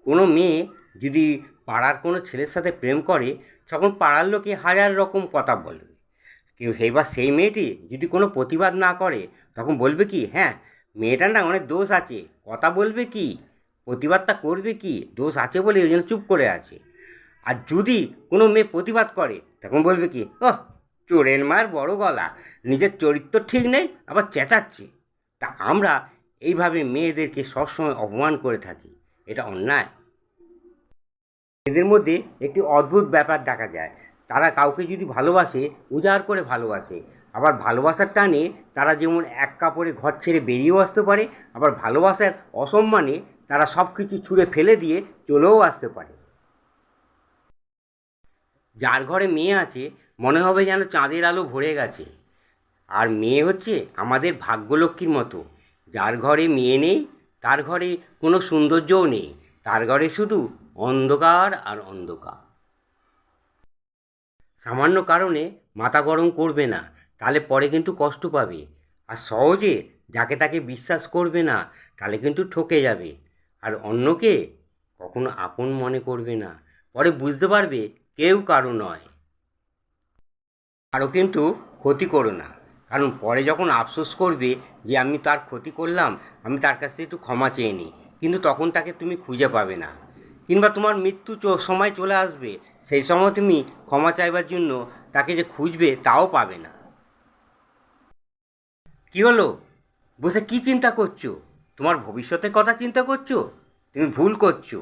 কোনো মেয়ে যদি পাড়ার কোনো ছেলের সাথে প্রেম করে, তখন পাড়ার লোকে হাজার রকম কথা বলবে। কেউ এবার সেই মেয়েটি যদি কোনো প্রতিবাদ না করে, তখন বলবে কি, হ্যাঁ মেয়েটার না অনেক দোষ আছে, কথা বলবে কি, প্রতিবাদটা করবে কি, দোষ আছে বলে ওই জন্য চুপ করে আছে। আর যদি কোনো মেয়ে প্রতিবাদ করে, তখন বলবে কি, ওহ চোরের মায়ের বড় গলা, নিজের চরিত্র ঠিক নেই আবার চেঁচাচ্ছে। তা আমরা এইভাবে মেয়েদেরকে সবসময় অপমান করে থাকি, এটা অন্যায়। এদের মধ্যে একটি অদ্ভুত ব্যাপার দেখা যায়, তারা কাউকে যদি ভালোবাসে, উজাড় করে ভালোবাসে। আবার ভালোবাসার টানে তারা যেমন এক কাপড়ে ঘর ছেড়ে বেরিয়েও আসতে পারে, আবার ভালোবাসার অসম্মানে তারা সব কিছু ছুঁড়ে ফেলে দিয়ে চলেও আসতে পারে। যার ঘরে মেয়ে আছে, মনে হবে যেন চাঁদের আলো ভরে গেছে। আর মেয়ে হচ্ছে আমাদের ভাগ্যলক্ষ্মীর মতো। যার ঘরে মেয়ে নেই, তার ঘরে কোনো সৌন্দর্যও নেই, তার ঘরে শুধু অন্ধকার আর অন্ধকার। সামান্য কারণে মাথা গরম করবে না, তাহলে পরে কিন্তু কষ্ট পাবে। আর সহজে যাকে তাকে বিশ্বাস করবে না, তাহলে কিন্তু ঠকে যাবে। আর অন্যকে কখনো আপন মনে করবে না, পরে বুঝতে পারবে কেউ কারো নয়। কারো কিন্তু ক্ষতি করো না, কারণ পরে যখন আফসোস করবে যে আমি তার ক্ষতি করলাম, আমি তার কাছ থেকে একটু ক্ষমা চেয়ে নিই, কিন্তু তখন তাকে তুমি খুঁজে পাবে না। কিংবা তোমার মৃত্যু সময় চলে আসবে, সেই সময় তুমি ক্ষমা চাইবার জন্য তাকে যে খুঁজবে তাও পাবে না। কি হলো, বসে কি চিন্তা করছো? তোমার ভবিষ্যতের কথা চিন্তা করছো? তুমি ভুল করছো।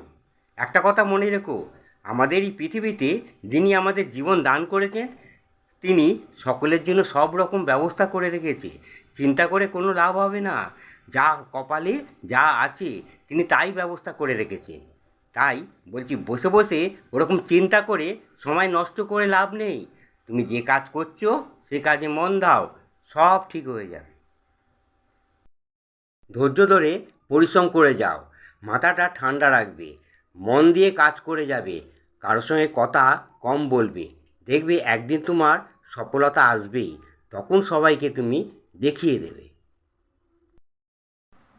একটা কথা মনে রেখো, আমাদের এই পৃথিবীতে যিনি আমাদের জীবন দান করেছেন, তিনি সকলের জন্য সব রকম ব্যবস্থা করে রেখেছে। চিন্তা করে কোনো লাভ হবে না। যা কপালে যা আছে তিনি তাই ব্যবস্থা করে রেখেছেন। তাই বলছি, বসে বসে ওরকম চিন্তা করে সময় নষ্ট করে লাভ নেই। তুমি যে কাজ করছো সে কাজে মন দাও, সব ঠিক হয়ে যাবে। ধৈর্য ধরে পরিশ্রম করে যাও, মাথাটা ঠান্ডা রাখবে, মন দিয়ে কাজ করে যাবে, কারোর সঙ্গে কথা কম বলবে। দেখবে একদিন তোমার সফলতা আসবেই, তখন সবাইকে তুমি দেখিয়ে দেবে।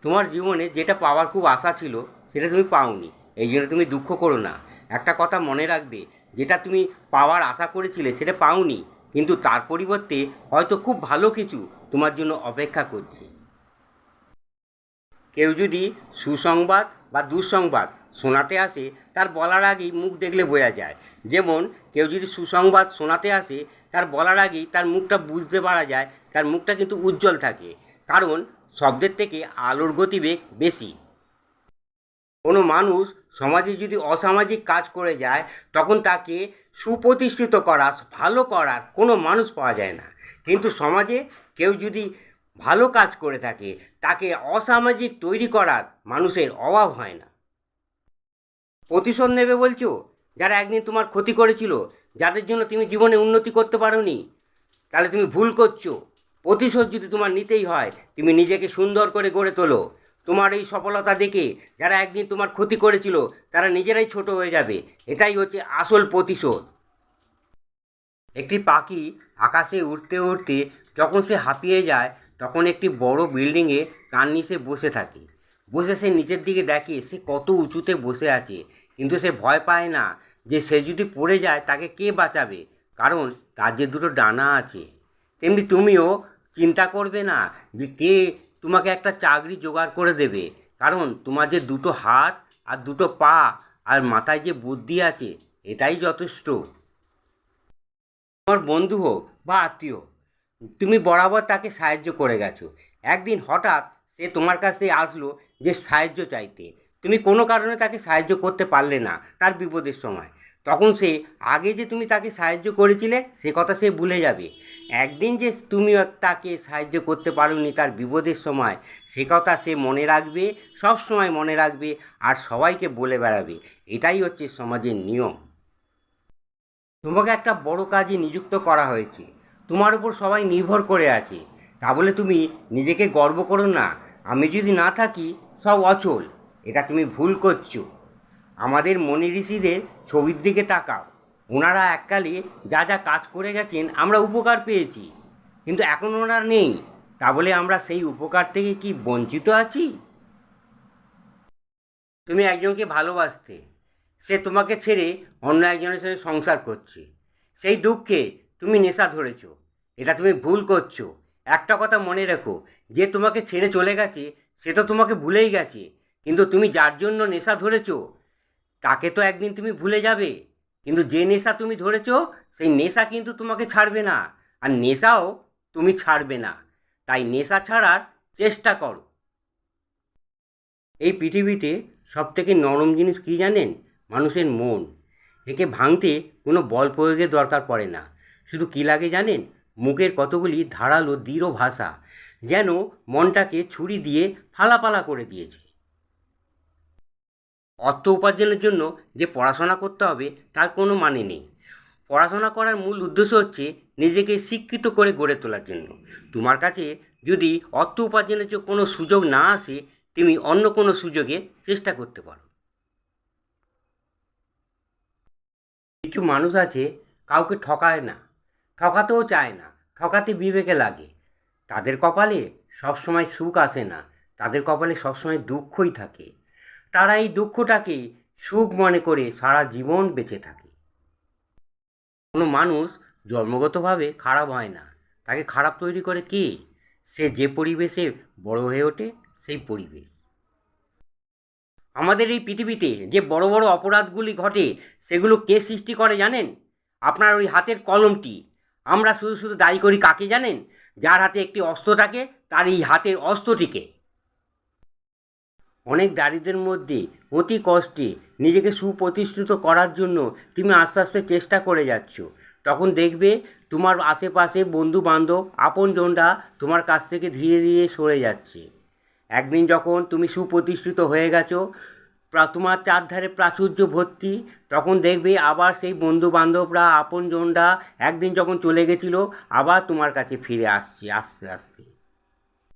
তোমার জীবনে যেটা পাওয়ার খুব আশা ছিল, সেটা তুমি পাওনি, এই জন্য তুমি দুঃখ করো না। একটা কথা মনে রাখবে, যেটা তুমি পাওয়ার আশা করেছিলে সেটা পাওনি, কিন্তু তার পরিবর্তে হয়তো খুব ভালো কিছু তোমার জন্য অপেক্ষা করছে। কেউ যদি সুসংবাদ বা দুঃসংবাদ শোনাতে আসে, তার বলার আগেই মুখ দেখলে বোঝা যায়। যেমন কেউ যদি সুসংবাদ শোনাতে আসে, তার বলার আগেই তার মুখটা বুঝতে পারা যায়, তার মুখটা কিন্তু উজ্জ্বল থাকে, কারণ শব্দের থেকে আলোর গতিবেগ বেশি। কোনো মানুষ সমাজে যদি অসামাজিক কাজ করে যায়, তখন তাকে সুপ্রতিষ্ঠিত করা, ভালো করার কোনো মানুষ পাওয়া যায় না। কিন্তু সমাজে কেউ যদি ভালো কাজ করে থাকে, তাকে অসামাজিক তৈরি করার মানুষের অভাব হয় না। প্রতিশোধ নেবে বলছো? যারা একদিন তোমার ক্ষতি করেছিল, যাদের জন্য তুমি জীবনে উন্নতি করতে পারোনি, তাহলে তুমি ভুল করছো। প্রতিশোধ যদি তোমার নিতেই হয়, তুমি নিজেকে সুন্দর করে গড়ে তোলো। তোমার এই সফলতা দেখে যারা একদিন তোমার ক্ষতি করেছিল, তারা নিজেরাই ছোট হয়ে যাবে। এটাই হচ্ছে আসল প্রতিশোধ। একটি পাখি আকাশে উড়তে উড়তে যখন সে হাঁপিয়ে যায়, তখন একটি বড় বিল্ডিংয়ে তার নিচে বসে থাকে। বসে সে নিচের দিকে দেখে সে কত উঁচুতে বসে আছে, কিন্তু সে ভয় পায় না যে সে যদি পড়ে যায় তাকে কে বাঁচাবে, কারণ তার যে দুটো ডানা আছে। তেমনি তুমিও চিন্তা করবে না যে কে তোমাকে একটা চাকরি জোগাড় করে দেবে, কারণ তোমার যে দুটো হাত আর দুটো পা আর মাথায় যে বুদ্ধি আছে, এটাই যথেষ্ট। তোমার বন্ধু হোক বা আত্মীয়, তুমি বরাবর তাকে সাহায্য করে গেছো। একদিন হঠাৎ সে তোমার কাছ থেকে আসলো যে সাহায্য চাইতে, তুমি কোনো কারণে তাকে সাহায্য করতে পারলে না তার বিপদের সময়, তখন সে আগে যে তুমি তাকে সাহায্য করেছিলে সে কথা সে ভুলে যাবে। একদিন যে তুমি তাকে সাহায্য করতে পারোনি তার বিপদের সময়, সে কথা সে মনে রাখবে, সব সময় মনে রাখবে, আর সবাইকে বলে বেড়াবে। এটাই হচ্ছে সমাজের নিয়ম। তোমাকে একটা বড় কাজে নিযুক্ত করা হয়েছে, তোমার উপর সবাই নির্ভর করে আছে, তা বলে তুমি নিজেকে গর্ব করো না, আমি যদি না থাকি সব অচল। এটা তুমি ভুল করছো। আমাদের মনি ঋষিদের ছবির দিকে তাকাও, ওনারা এককালে যা যা কাজ করে গেছেন আমরা উপকার পেয়েছি, কিন্তু এখন ওনারা নেই, তা বলে আমরা সেই উপকার থেকে কি বঞ্চিত আছি? তুমি একজনকে ভালোবাসতে, সে তোমাকে ছেড়ে অন্য একজনের সঙ্গে সংসার করছে, সেই দুঃখে তুমি নেশা ধরেছো। এটা তুমি ভুল করছো। একটা কথা মনে রেখো, যে তোমাকে ছেড়ে চলে গেছে সে তো তোমাকে ভুলেই গেছে, কিন্তু তুমি যার জন্য নেশা ধরেছো তাকে তো একদিন তুমি ভুলে যাবে। কিন্তু যে নেশা তুমি ধরেছো সেই নেশা কিন্তু তোমাকে ছাড়বে না, আর নেশাও তুমি ছাড়বে না। তাই নেশা ছাড়ার চেষ্টা করো। এই পৃথিবীতে সবথেকে নরম জিনিস কী জানেন? মানুষের মন। একে ভাঙতে কোনো বল প্রয়োগের দরকার পড়ে না। শুধু কী লাগে জানেন? মুখের কতগুলি ধারালো দৃঢ় ভাষা, যেন মনটাকে ছুরি দিয়ে ফালাপালা করে দিয়েছে। অর্থ উপার্জনের জন্য যে পড়াশোনা করতে হবে তার কোনো মানে নেই। পড়াশোনা করার মূল উদ্দেশ্য হচ্ছে নিজেকে শিক্ষিত করে গড়ে তোলার জন্য। তোমার কাছে যদি অর্থ উপার্জনের জন্য কোনো সুযোগ না আসে, তুমি অন্য কোনো সুযোগে চেষ্টা করতে পারো। কিছু মানুষ আছে কাউকে ঠকায় না, ঠকাতেও চায় না, ঠকাতে বিবেকে লাগে। তাদের কপালে সবসময় সুখ আসে না, তাদের কপালে সবসময় দুঃখই থাকে। তারা এই দুঃখটাকে সুখ মনে করে সারা জীবন বেঁচে থাকে। কোনো মানুষ জন্মগতভাবে খারাপ হয় না, তাকে খারাপ তৈরি করে কে? সে যে পরিবেশে বড় হয়ে ওঠে সেই পরিবেশ। আমাদের এই পৃথিবীতে যে বড় বড় অপরাধগুলি ঘটে সেগুলো কে সৃষ্টি করে জানেন? আপনার ওই হাতের কলমটি। আমরা শুধু শুধু দায়ী করি কাকে জানেন? যার হাতে একটি অস্ত্র থাকে, তার এই হাতের অস্ত্রটিকে। অনেক দারিদ্রের মধ্যে অতি কষ্টে নিজেকে সুপ্রতিষ্ঠিত করার জন্য তুমি আস্তে আস্তে চেষ্টা করে যাচ্ছ। তখন দেখবে তোমার আশেপাশে বন্ধু বান্ধব আপনজনরা তোমার কাছ থেকে ধীরে ধীরে সরে যাচ্ছে। একদিন যখন তুমি সুপ্রতিষ্ঠিত হয়ে গেছো, তোমার চারধারে প্রাচুর্য ভর্তি, তখন দেখবে আবার সেই বন্ধু বান্ধবরা আপনজনরা একদিন যখন চলে গেছিলো আবার তোমার কাছে ফিরে আসছে আস্তে আস্তে।